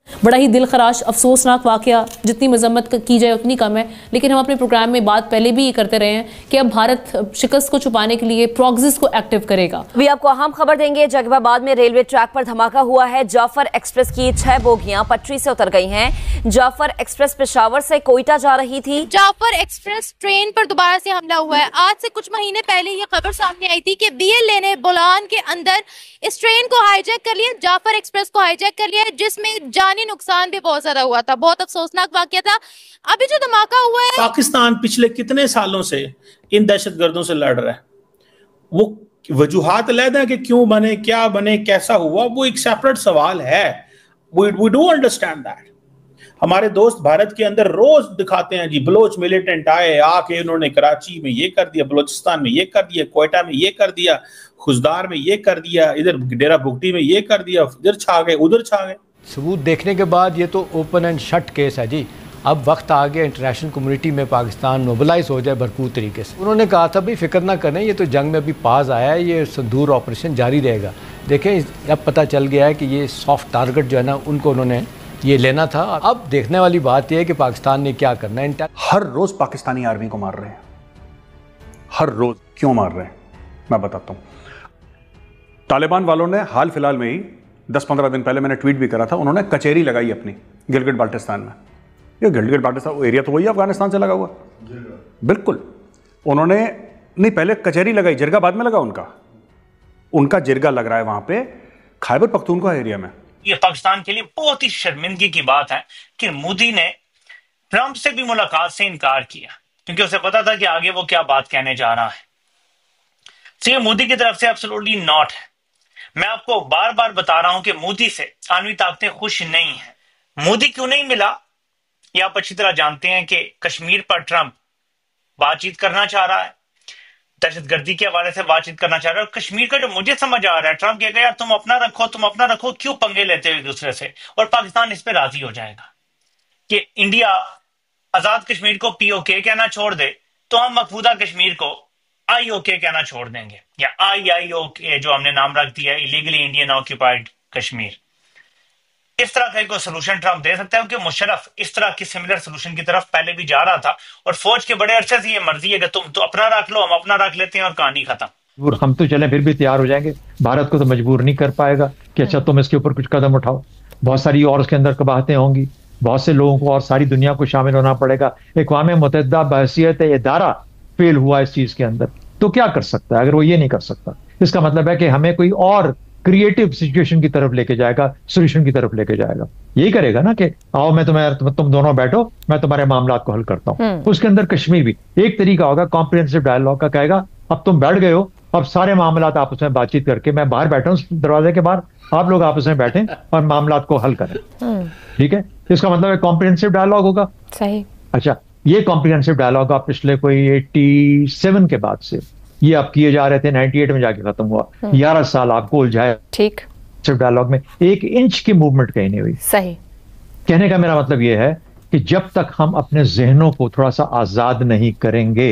बड़ा ही दिल खराश अफसोसनाक वाकया, जितनी मजम्मत की जाए उतनी कम है। लेकिन हम अपने प्रोग्राम में बात पहले भी ये करते रहे हैं कि अब भारत शिकस्त को छुपाने के लिए प्रॉक्सीज को एक्टिव करेगा। अभी आपको अहम खबर देंगे। जगबाबाद में रेलवे ट्रैक पर धमाका हुआ है। जाफर एक्सप्रेस की 6 बोगियां पटरी से उतर गई हैं। जाफर एक्सप्रेस पेशावर से कोयटा जा रही थी। जाफर एक्सप्रेस ट्रेन पर दोबारा से हमला हुआ है। आज से कुछ महीने पहले ये खबर सामने आई थी कि BLA ने बोलान के अंदर इस ट्रेन को हाईजैक कर लिया, जाफर एक्सप्रेस को हाईजैक कर लिया, जिसमें जानी नुकसान भी बहुत ज्यादा हुआ था। बहुत अफसोसनाक वाकया था। अभी जो धमाका हुआ है, पाकिस्तान पिछले कितने सालों से इन दहशतगर्दों से लड़ रहा है। वो वजूहात अलग है कि क्यों बने, क्या बने, कैसा हुआ, वो एक सेपरेट सवाल है। We do understand that. हमारे दोस्त भारत के अंदर रोज दिखाते हैं जी, बलोच मिलिटेंट आए, आके उन्होंने कराची में ये कर दिया, बलोचिस्तान में ये कर दिया, कोयटा में ये कर दिया, खुजदार में ये कर दिया, इधर डेरा भुगटी में ये कर दिया, इधर छा गए, उधर छा गए। सबूत देखने के बाद ये तो ओपन एंड शट केस है जी। अब वक्त आ गया इंटरनेशनल कम्युनिटी में पाकिस्तान मोबिलाइज हो जाए भरपूर तरीके से। उन्होंने कहा था भाई फिक्र ना करें, ये तो जंग में अभी पास आया है, ये संदूर ऑपरेशन जारी रहेगा। देखें अब पता चल गया है कि ये सॉफ्ट टारगेट जो है ना, उनको उन्होंने ये लेना था। अब देखने वाली बात यह है कि पाकिस्तान ने क्या करना है। हर रोज पाकिस्तानी आर्मी को मार रहे हैं, हर रोज। क्यों मार रहे हैं मैं बताता हूं। तालिबान वालों ने हाल फिलहाल में ही 10-15 दिन पहले मैंने ट्वीट भी करा था, उन्होंने कचहरी लगाई अपनी गिलगित बाल्टिस्तान में। ये गिलगित बाल्टिस्तान एरिया तो वही अफगानिस्तान से लगा हुआ, बिल्कुल। उन्होंने नहीं, पहले कचहरी लगाई, जिरगा बाद में लगा उनका जिरगा लग रहा है वहां पे खैबर पख्तूनख्वा एरिया में। ये पाकिस्तान के लिए बहुत ही शर्मिंदगी की बात है कि मोदी ने ट्रंप से भी मुलाकात से इनकार किया, क्योंकि उसे पता था कि आगे वो क्या बात कहने जा रहा है। तो ये मोदी की तरफ से एब्सोल्युटली नॉट है। मैं आपको बार बार बता रहा हूं कि मोदी से आलमी ताकतें खुश नहीं है। मोदी क्यों नहीं मिला, ये आप अच्छी तरह जानते हैं कि कश्मीर पर ट्रंप बातचीत करना चाह रहा है, दहशतगर्दी के हवाले से बातचीत करना चाह रहा है। और कश्मीर का जो मुझे समझ आ रहा है, ट्रंप कहेगा यार तुम अपना रखो, क्यों पंगे लेते हो एक दूसरे से। और पाकिस्तान इस पर राजी हो जाएगा कि इंडिया आजाद कश्मीर को POK कहना छोड़ दे, तो हम मकबूजा कश्मीर को IOK कहना छोड़ देंगे, या IIOK जो हमने नाम रख दिया, इलीगली इंडियन ऑक्यूपाइड कश्मीर। इस तरह का कोई सोल्यूशन ट्रंप दे सकता है, क्योंकि मुशर्रफ इस तरह की सिमिलर सोल्यूशन की तरफ पहले भी जा रहा था। और फौज के बड़े अरसे से ये मर्जी है कि तुम तो अपना रख लो, हम अपना रख लेते हैं और कहानी खत्म। हम तो चले फिर भी तैयार हो जाएंगे, भारत को तो मजबूर नहीं कर पाएगा कि अच्छा तुम इसके ऊपर कुछ कदम उठाओ। बहुत सारी और उसके अंदर कबाहतें होंगी, बहुत से लोगों को और सारी दुनिया को शामिल होना पड़ेगा। अक़वाम मुत्तहिदा बहैसियत इदारा फेल हुआ इस चीज के अंदर, तो क्या कर सकता है अगर वो ये नहीं कर सकता। इसका मतलब है कि हमें कोई और क्रिएटिव सिचुएशन की तरफ लेके जाएगा, सोल्यूशन की तरफ लेके जाएगा। यही करेगा ना कि आओ मैं तुम दोनों बैठो, मैं तुम्हारे मामला को हल करता हूं। उसके अंदर कश्मीर भी एक तरीका होगा कॉम्प्रिहेंसिव डायलॉग का। कहेगा अब तुम बैठ गए हो, अब सारे मामला आपस में बातचीत करके, मैं बाहर बैठा हूं दरवाजे के बाहर, आप लोग आपस में बैठें और मामला को हल करें। ठीक है, इसका मतलब कॉम्प्रिहेंसिव डायलॉग होगा। सही। अच्छा, ये कॉम्प्रिहेंसिव डायलॉग आप पिछले कोई 87 के बाद से ये आप किए जा रहे थे, 98 में जाके खत्म हुआ। 11 साल आपको उलझाया। ठीक। सिर्फ डायलॉग में 1 इंच की मूवमेंट कहीं नहीं हुई। सही। कहने का मेरा मतलब ये है कि जब तक हम अपने जहनों को थोड़ा सा आजाद नहीं करेंगे,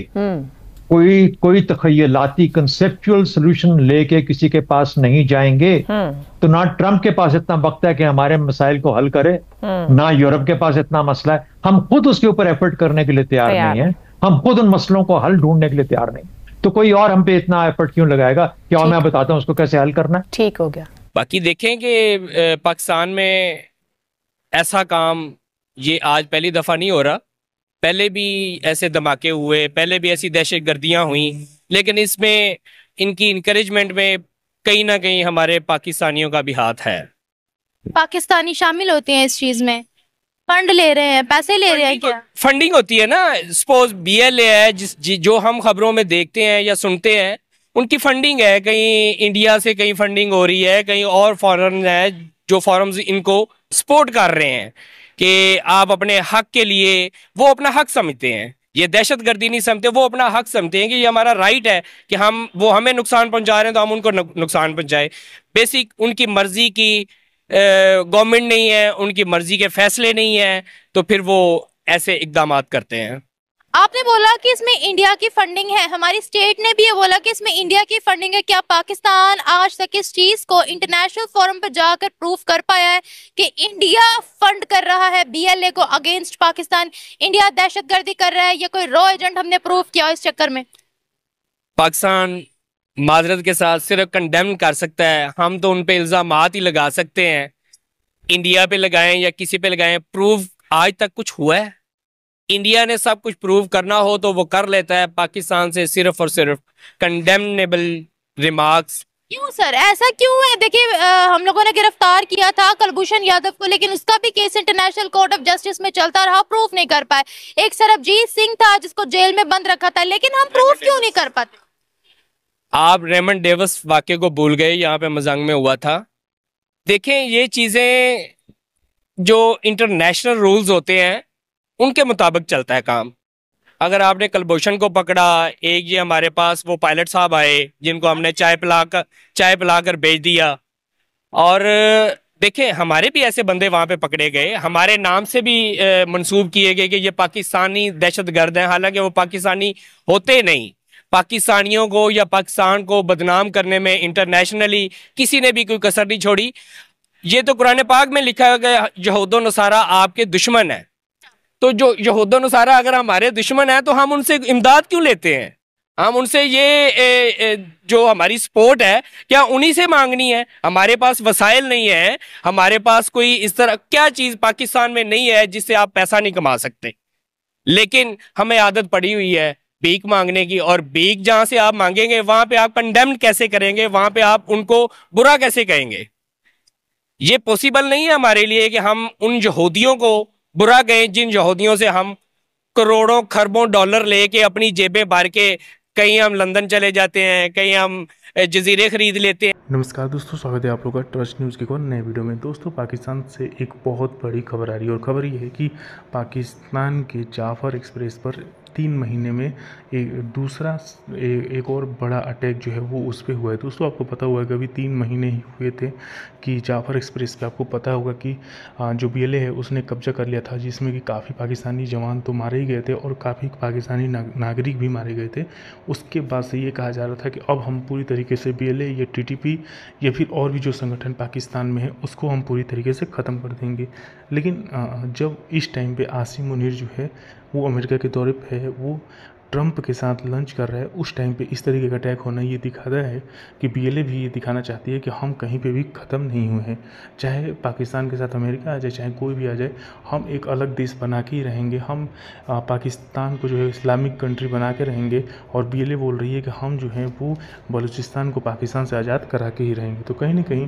कोई तखयलाती कंसेप्चुअल सोल्यूशन लेके किसी के पास नहीं जाएंगे, तो ना ट्रंप के पास इतना वक्त है कि हमारे मसाइल को हल करे, ना यूरोप के पास इतना मसला है। हम खुद उसके ऊपर एफर्ट करने के लिए तैयार नहीं है, हम खुद उन मसलों को हल ढूंढने के लिए तैयार नहीं, तो कोई और हम पे इतना एफर्ट क्यों लगाएगा कि और मैं बताता हूं उसको कैसे हल करना है। ठीक हो गया। बाकी देखें कि पाकिस्तान में ऐसा काम ये आज पहली दफा नहीं हो रहा, पहले भी ऐसे धमाके हुए, पहले भी ऐसी दहशतगर्दियां हुई, लेकिन इसमें इनकी इनकरेजमेंट में कहीं ना कहीं हमारे पाकिस्तानियों का भी हाथ है। पाकिस्तानी शामिल होते हैं इस चीज में, फंड ले रहे हैं, पैसे ले रहे हैं। क्या फंडिंग होती है ना, सपोज BLA है जो हम खबरों में देखते हैं या सुनते हैं, उनकी फंडिंग है, कहीं इंडिया से कहीं फंडिंग हो रही है, कहीं और फॉरेन है जो फॉरम्स इनको सपोर्ट कर रहे हैं कि आप अपने हक के लिए, वो अपना हक समझते हैं, ये दहशतगर्दी नहीं समझते, वो अपना हक समझते हैं कि ये हमारा राइट है कि वो हमें नुकसान पहुंचा रहे हैं तो हम उनको नुकसान पहुंचाए। बेसिक उनकी मर्जी की गवर्नमेंट नहीं है, उनकी मर्जी के फैसले नहीं है, तो फिर वो ऐसे इकदाम करते हैं। आपने बोला कि इसमें इंडिया की फंडिंग है, हमारी स्टेट ने भी ये बोला कि इसमें इंडिया की फंडिंग है। क्या पाकिस्तान आज तक इस चीज को इंटरनेशनल फोरम पर जाकर प्रूफ कर पाया है कि इंडिया फंड कर रहा है BLA को अगेंस्ट पाकिस्तान, इंडिया दहशतगर्दी कर रहा है, या कोई रॉ एजेंट हमने प्रूफ किया इस चक्कर में? पाकिस्तान माजरत के साथ सिर्फ कंडेम कर सकता है, हम तो उन पे इल्जामात ही लगा सकते हैं, इंडिया पे लगाएं या किसी पे लगाएं। प्रूफ आज तक कुछ हुआ है? इंडिया ने सब कुछ प्रूव करना हो तो वो कर लेता है, पाकिस्तान से सिर्फ और सिर्फ कंडेमनेबल रिमार्क्स। क्यों सर, ऐसा क्यों है? देखिए हम लोगों ने गिरफ्तार किया था कुलभूषण यादव को, लेकिन उसका भी case international court of justice में चलता रहा, प्रूफ नहीं कर पाए। एक सरबजीत सिंह था जिसको जेल में बंद रखा था, लेकिन हम प्रूफ क्यों नहीं कर पाते? आप रेमंड डेविस वाक्य को भूल गए, यहाँ पे मजाक में हुआ था। देखें, ये चीजें जो इंटरनेशनल रूल्स होते हैं उनके मुताबिक चलता है काम। अगर आपने कुलभूषण को पकड़ा, एक ये हमारे पास वो पायलट साहब आए जिनको हमने चाय पिलाकर भेज दिया, और देखें हमारे भी ऐसे बंदे वहाँ पे पकड़े गए, हमारे नाम से भी मंसूब किए गए कि ये पाकिस्तानी दहशतगर्द हैं, हालांकि वो पाकिस्तानी होते नहीं। पाकिस्तानियों को या पाकिस्तान को बदनाम करने में इंटरनेशनली किसी ने भी कोई कसर नहीं छोड़ी। ये तो कुरान पाक में लिखा है कि यहूद व नसारा आपके दुश्मन है, तो जो यहूद व नसारा अगर हमारे दुश्मन है तो हम उनसे इमदाद क्यों लेते हैं? हम उनसे ये जो हमारी सपोर्ट है क्या उन्हीं से मांगनी है? हमारे पास वसाइल नहीं है, हमारे पास कोई इस तरह क्या चीज़ पाकिस्तान में नहीं है जिससे आप पैसा नहीं कमा सकते, लेकिन हमें आदत पड़ी हुई है भीख मांगने की, और भीख जहाँ से आप मांगेंगे वहाँ पे आप कंडेम्ड कैसे करेंगे, वहाँ पे आप उनको बुरा कैसे कहेंगे? ये पॉसिबल नहीं है हमारे लिए कि हम उन यहूदियों को बुरा कहें जिन यहूदियों से हम करोड़ों खरबों डॉलर लेके अपनी जेबें भर के कहीं हम लंदन चले जाते हैं, कहीं हम जजीरे खरीद लेते हैं। नमस्कार दोस्तों, स्वागत है आप लोगों का ट्रस्ट न्यूज़ के एक और नए वीडियो में। दोस्तों, पाकिस्तान से एक बहुत बड़ी खबर आ रही है, और खबर ये है कि पाकिस्तान के जाफर एक्सप्रेस पर 3 महीने में एक और बड़ा अटैक जो है वो उस पर हुआ है। दोस्तों, आपको पता हुआ है कि अभी 3 महीने ही हुए थे कि जाफर एक्सप्रेस पे आपको पता होगा कि जो BLA है उसने कब्जा कर लिया था, जिसमें कि काफ़ी पाकिस्तानी जवान तो मारे ही गए थे और काफ़ी पाकिस्तानी नागरिक भी मारे गए थे। उसके बाद से ये कहा जा रहा था कि अब हम पूरी तरीके से BLA या TTP या फिर और भी जो संगठन पाकिस्तान में है उसको हम पूरी तरीके से ख़त्म कर देंगे। लेकिन जब इस टाइम पे आसिम मुनीर जो है वो अमेरिका के दौरे पे है, वो ट्रंप के साथ लंच कर रहा है, उस टाइम पे इस तरीके का अटैक होना ये दिखाता है कि BLA भी ये दिखाना चाहती है कि हम कहीं पे भी ख़त्म नहीं हुए हैं। चाहे पाकिस्तान के साथ अमेरिका आ जाए, चाहे कोई भी आ जाए, हम एक अलग देश बना के ही रहेंगे। हम पाकिस्तान को जो है इस्लामिक कंट्री बना के रहेंगे, और BLA बोल रही है कि हम जो है वो बलूचिस्तान को पाकिस्तान से आज़ाद करा के ही रहेंगे। तो कहीं ना कहीं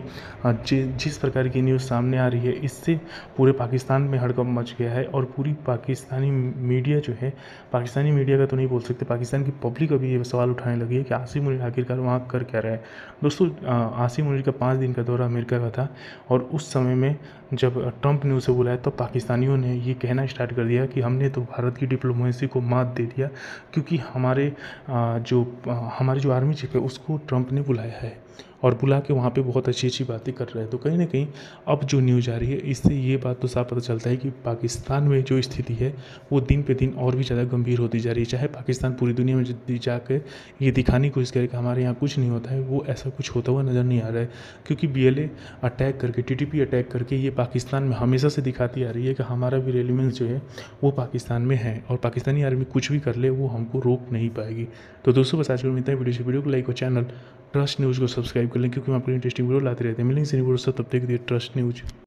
जिस प्रकार की न्यूज़ सामने आ रही है, इससे पूरे पाकिस्तान में हड़कंप मच गया है, और पूरी पाकिस्तानी मीडिया जो है, पाकिस्तानी मीडिया का तो नहीं बोल सकते, पाकिस्तान की पब्लिक अभी ये सवाल उठाने लगी है कि आसिम मुनीर आखिरकार वहाँ कर क्या रहा है। दोस्तों, आसिम मुनीर का 5 दिन का दौरा अमेरिका का था, और उस समय में जब ट्रंप ने उसे बुलाया तो पाकिस्तानियों ने ये कहना स्टार्ट कर दिया कि हमने तो भारत की डिप्लोमेसी को मात दे दिया, क्योंकि हमारे जो आर्मी चीफ है उसको ट्रंप ने बुलाया है, और बुला के वहाँ पे बहुत अच्छी बातें कर रहे हैं। तो कहीं ना कहीं अब जो न्यूज़ आ रही है, इससे ये बात तो साफ पता चलता है कि पाकिस्तान में जो स्थिति है वो दिन पे दिन और भी ज़्यादा गंभीर होती जा रही है। चाहे पाकिस्तान पूरी दुनिया में जाकर ये दिखाने की कोशिश करे कि हमारे यहाँ कुछ नहीं होता है, वो ऐसा कुछ होता हुआ नज़र नहीं आ रहा है, क्योंकि BLA अटैक करके, TTP अटैक करके ये पाकिस्तान में हमेशा से दिखाती आ रही है कि हमारा भी एलिमेंट्स जो है वो पाकिस्तान में है, और पाकिस्तानी आर्मी कुछ भी कर ले वो हमको रोक नहीं पाएगी। तो दोस्तों, बस आज को मिलता है वीडियो को लाइक और चैनल ट्रस्ट न्यूज़ को सब्सक्राइब कर लें, क्योंकि हम अपनी इंटरेस्टिंग वीडियो लाते रहते हैं। मिलेंगे वीडियो सब, तब तक के लिए ट्रस्ट न्यूज़।